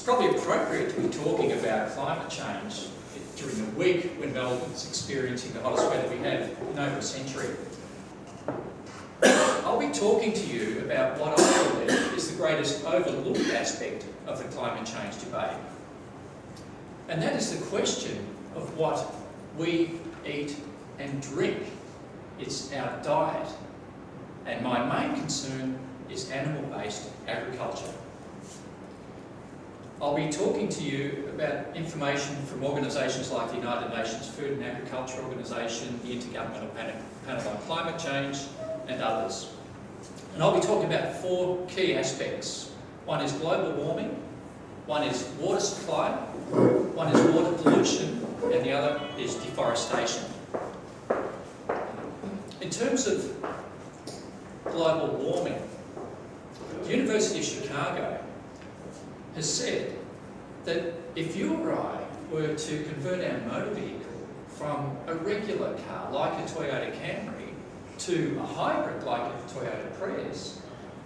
probably appropriate to be talking about climate change during a week when Melbourne's experiencing the hottest weather we have in over a century. I'll be talking to you about what I believe is the greatest overlooked aspect of the climate change debate. And that is the question of what we eat and drink. It's our diet. And my main concern is animal-based agriculture. I'll be talking to you about information from organisations like the United Nations Food and Agriculture Organisation, the Intergovernmental Panel on Climate Change, and others. And I'll be talking about 4 key aspects. One is global warming, one is water supply, one is water pollution, and the other is deforestation. In terms of global warming, the University of Chicago has said that if you or I were to convert our motor vehicle from a regular car, like a Toyota Camry, to a hybrid, like a Toyota Prius,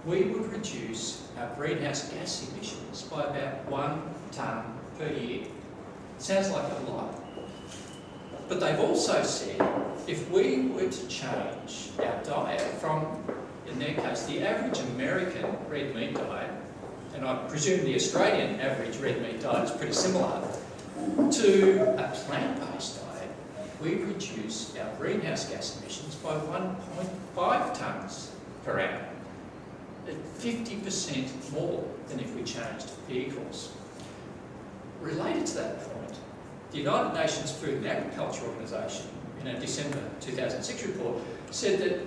we would reduce our greenhouse gas emissions by about 1 tonne per year. Sounds like a lot. But they've also said if we were to change our diet from, in their case, the average American red meat diet, and I presume the Australian average red meat diet is pretty similar, to a plant-based diet, we reduce our greenhouse gas emissions by 1.5 tonnes per annum. 50% more than if we changed vehicles. Related to that point, the United Nations Food and Agriculture Organisation, in a December 2006 report, said that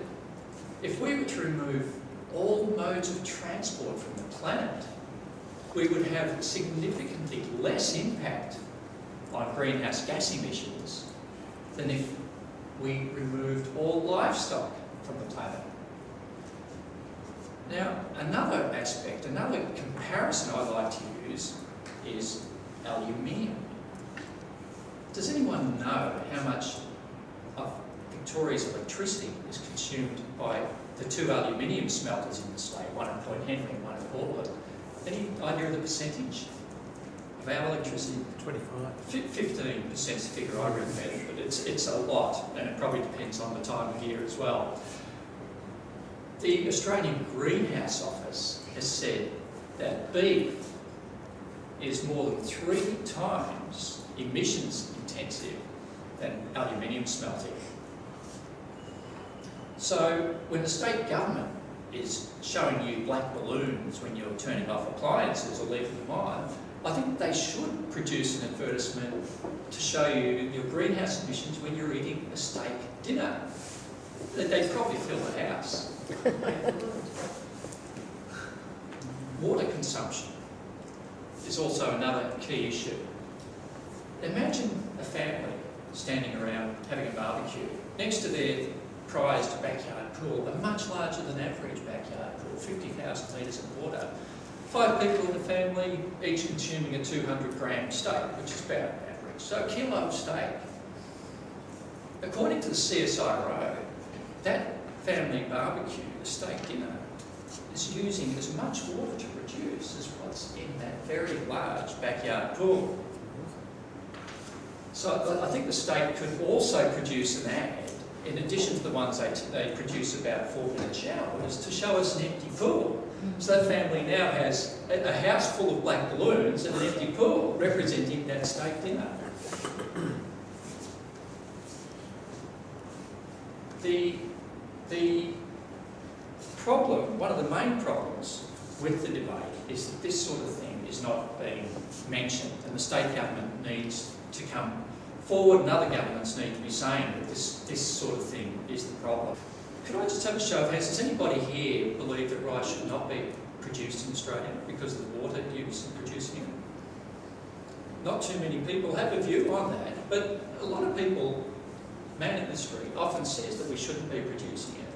if we were to remove all modes of transport from the planet, we would have significantly less impact on greenhouse gas emissions than if we removed all livestock from the planet. Now, another aspect, another comparison I like to use is aluminium. Does anyone know how much of Victoria's electricity is consumed by the 2 aluminium smelters in the state, one at Point Henry and one at Portland? Any idea of the percentage of our electricity? 25. 15% is the figure I read, but it's a lot, and it probably depends on the time of year as well. The Australian Greenhouse Office has said that beef is more than 3 times emissions intensive than aluminium smelting. So when the state government is showing you black balloons when you're turning off appliances or leaving them on, I think they should produce an advertisement to show you your greenhouse emissions when you're eating a steak dinner. They'd probably fill the house. Water consumption is also another key issue. Imagine a family standing around having a barbecue next to their prized backyard pool, a much larger than average backyard pool, 50,000 litres of water. 5 people in the family, each consuming a 200-gram steak, which is about average. So a kilo of steak. According to the CSIRO, that family barbecue, the steak dinner, is using as much water to produce as what's in that very large backyard pool. So I think the state could also produce an ad, in addition to the ones they produce about 4-minute showers, to show us an empty pool. So that family now has a house full of black balloons and an empty pool representing that steak dinner. The problem, one of the main problems with the debate is that this sort of thing is not being mentioned, and the state government needs to come forward and other governments need to be saying that this sort of thing is the problem. Could I just have a show of hands? Does anybody here believe that rice should not be produced in Australia because of the water use in producing it? Not too many people have a view on that, but a lot of people, man in the street, often says that we shouldn't be producing it.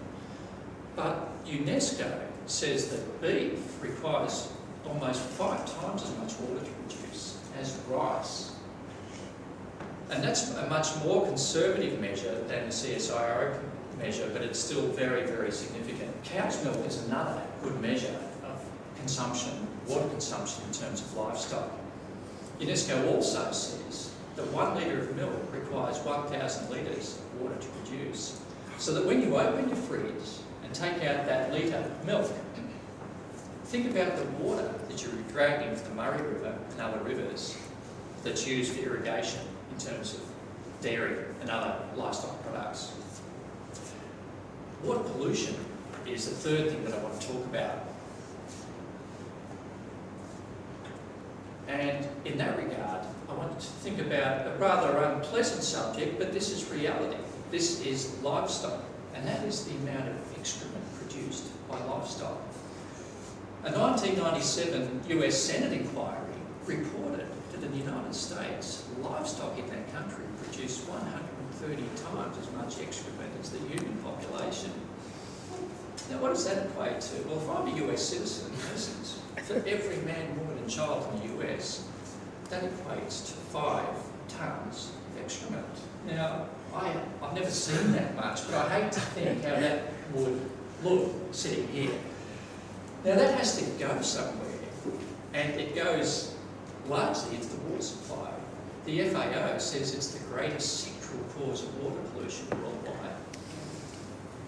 But UNESCO says that beef requires almost 5 times as much water to produce as rice. And that's a much more conservative measure than the CSIRO measure, but it's still very, very significant. Cow's milk is another good measure of consumption water consumption in terms of livestock. UNESCO also says that 1 litre of milk requires 1,000 litres of water to produce. So that when you open your fridge and take out that litre of milk, think about the water that you're dragging from the Murray River and other rivers that's used for irrigation in terms of dairy and other livestock products. Water pollution is the third thing that I want to talk about. And in that regard, I want to think about a rather unpleasant subject, but this is reality. This is livestock, and that is the amount of excrement produced by livestock. A 1997 US Senate inquiry reported that in the United States, livestock in that country produced 130 times as much excrement as the human population. Now, what does that equate to? Well, if I'm a US citizen, listens, for every man, woman and child in the US, that equates to 5 tonnes of excrement. Now, I've never seen that much, but I hate to think how that would look sitting here. Now, that has to go somewhere, and it goes largely into the water supply. The FAO says it's the greatest sectoral cause of water pollution worldwide.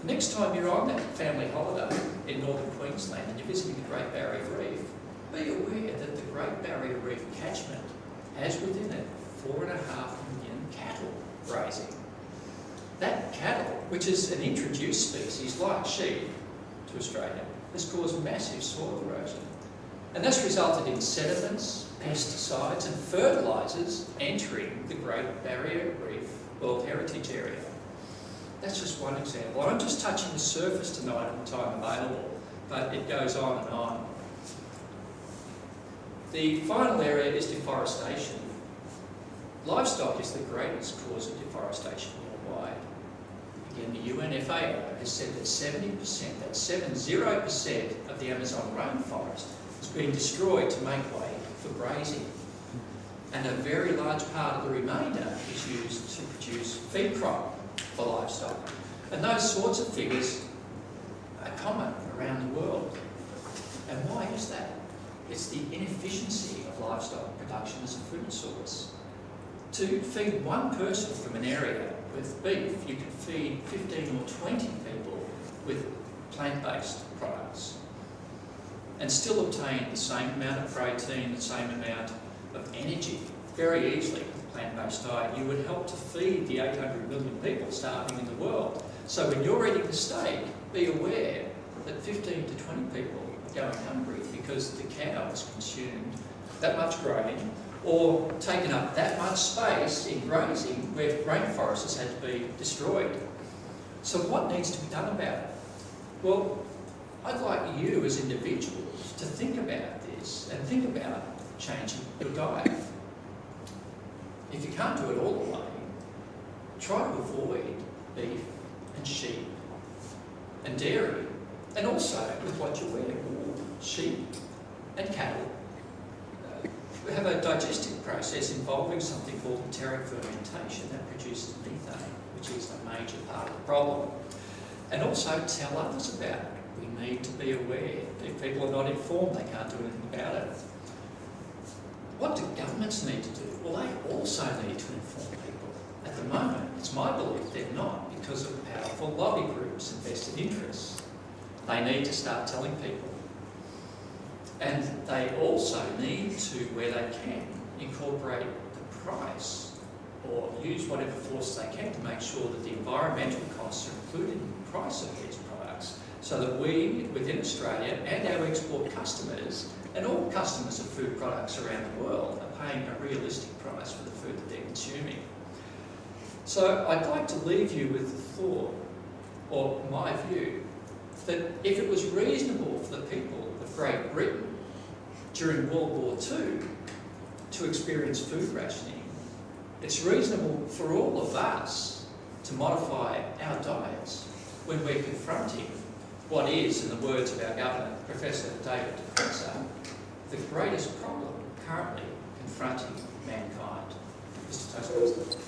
Next time you're on that family holiday in northern Queensland and you're visiting the Great Barrier Reef, be aware that the Great Barrier Reef catchment has within it 4.5 million cattle grazing. That cattle, which is an introduced species like sheep to Australia, has caused massive soil erosion. And that's resulted in sediments, pesticides and fertilisers entering the Great Barrier Reef World Heritage Area. That's just one example. I'm just touching the surface tonight on the time available, but it goes on and on. The final area is deforestation. Livestock is the greatest cause of deforestation worldwide. Again, the UN FAO has said that 70%, that's 70% of the Amazon rainforest has been destroyed to make way for grazing. And a very large part of the remainder is used to produce feed crop for livestock. And those sorts of figures are common around the world. And why is that? It's the inefficiency of livestock production as a food source. To feed one person from an area with beef, you can feed 15 or 20 people with plant-based products and still obtain the same amount of protein, the same amount of energy very easily with a plant-based diet. You would help to feed the 800 million people starving in the world. So when you're eating a steak, be aware that 15 to 20 people are going hungry because the cow has consumed that much grain or taken up that much space in grazing where rainforests had to be destroyed. So what needs to be done about it? Well, I'd like you as individuals to think about this and think about changing your diet. If you can't do it all the way, try to avoid beef and sheep and dairy, and also with what you wear, wool, sheep and cattle have a digestive process involving something called enteric fermentation that produces methane, which is a major part of the problem. And also tell others about it. We need to be aware. If people are not informed, they can't do anything about it. What do governments need to do? Well, they also need to inform people. At the moment, it's my belief they're not because of powerful lobby groups and vested interests. They need to start telling people. And they also need to, where they can, incorporate the price or use whatever force they can to make sure that the environmental costs are included in the price of these products so that we, within Australia, and our export customers, and all customers of food products around the world, are paying a realistic price for the food that they're consuming. So I'd like to leave you with the thought, or my view, that if it was reasonable for the people of Great Britain during World War II to experience food rationing, it's reasonable for all of us to modify our diets when we're confronting what is, in the words of our Governor, Professor David Defensa, the greatest problem currently confronting mankind. Mr. Toastmaster.